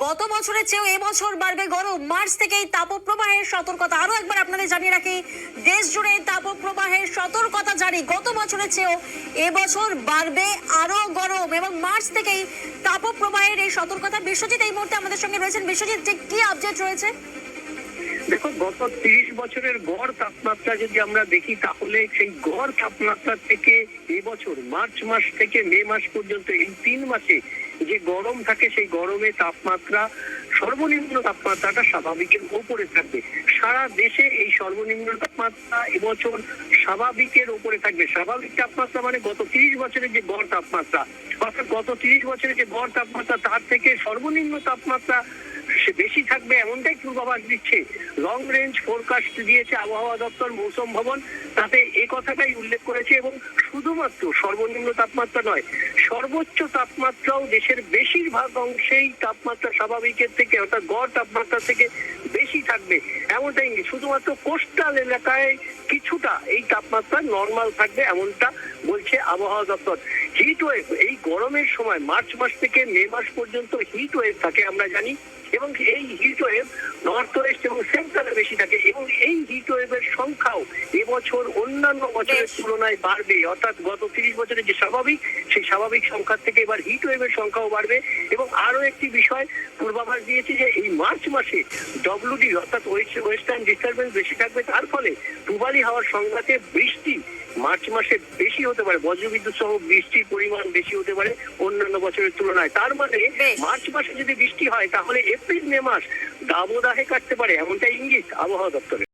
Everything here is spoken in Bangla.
গত বছরের চেয়েও এবছর বাড়বে গরম। মার্চ থেকেই তাপপ্রবাহের সতর্কতা। আরো একবার আপনাদের জানিয়ে রাখি, দেশ জুড়ে তাপপ্রবাহের সতর্কতা জারি। গত বছরের চেয়েও এবছর বাড়বে আরো গরম এবং মার্চ থেকেই তাপপ্রবাহের এই সতর্কতা। বিশ্বজিৎ এই মুহূর্তে আমাদের সঙ্গে রয়েছেন। বিশ্বজিৎ, ঠিক কি আপডেট রয়েছে? দেখো, গত 30 বছরের গড় তাপমাত্রা যদি আমরা দেখি, তাহলে সেই গড় তাপমাত্রা থেকে এবছর মার্চ মাস থেকে মে মাস পর্যন্ত এই 3 মাসে যে গরম থাকে, সেই গরমে তাপমাত্রা সর্বনিম্ন তাপমাত্রাটা স্বাভাবিকের উপরে থাকবে। সারা দেশে এই সর্বনিম্ন তাপমাত্রা এবছর স্বাভাবিকের উপরে থাকবে। স্বাভাবিক তাপমাত্রা মানে গত 30 বছরের যে গড় তাপমাত্রা, অর্থাৎ গত 30 বছরের যে গড় তাপমাত্রা, তার থেকে সর্বনিম্ন তাপমাত্রা সে বেশি থাকবে, এমনটাই পূর্বাভাস দিচ্ছে। লং রেঞ্জ ফোরকাস্ট দিয়েছে আবহাওয়া দপ্তর, মৌসুম ভবন, তাতে এই কথাটাই উল্লেখ করেছে। এবং শুধুমাত্র সর্বনিম্ন তাপমাত্রা নয়, সর্বোচ্চ তাপমাত্রাও দেশের বেশিরভাগ অংশেই তাপমাত্রা স্বাভাবিকের থেকে, অর্থাৎ গড় তাপমাত্রা থেকে বেশি থাকবে, এমনটাই। শুধুমাত্র কোস্টাল এলাকায় কিছুটা এই তাপমাত্রা নর্মাল থাকবে, এমনটা বলছে আবহাওয়া দপ্তর। হিট ওয়েভ, এই গরমের সময় মার্চ মাস থেকে মে মাস পর্যন্ত হিট ওয়েভ থাকে আমরা জানি, এবং এই হিট ওয়েভ নর্থ ওয়েস্ট এবং সেন্ট্রালে বেশি থাকে। এবং এই হিট ওয়েভের সংখ্যাও এবছর অন্যান্য বছরের তুলনায় বাড়বে, অর্থাৎ গত 30 বছরের যে স্বাভাবিক, সেই স্বাভাবিক সংখ্যার থেকে এবার হিট ওয়েভের সংখ্যাও বাড়বে। এবং আরো একটি বিষয় পূর্বাভাস দিয়েছে যে এই মার্চ মাসে ডব্লিউডি, অর্থাৎ ওয়েস্টার্ন ডিস্টারবেন্স বেশি থাকবে, তার ফলে পূবালি হাওয়ার সংঘাতে বৃষ্টি মার্চ মাসে বেশি হতে পারে, বজ্রবিদ্যুৎ সহ বৃষ্টির পরিমাণ বেশি হতে পারে অন্যান্য বছরের তুলনায়। তার মানে মার্চ মাসে যদি বৃষ্টি হয়, তাহলে এপ্রিল মে মাস দাবদাহে কাটতে পারে, এমনটা ইঙ্গিত আবহাওয়া দপ্তরের।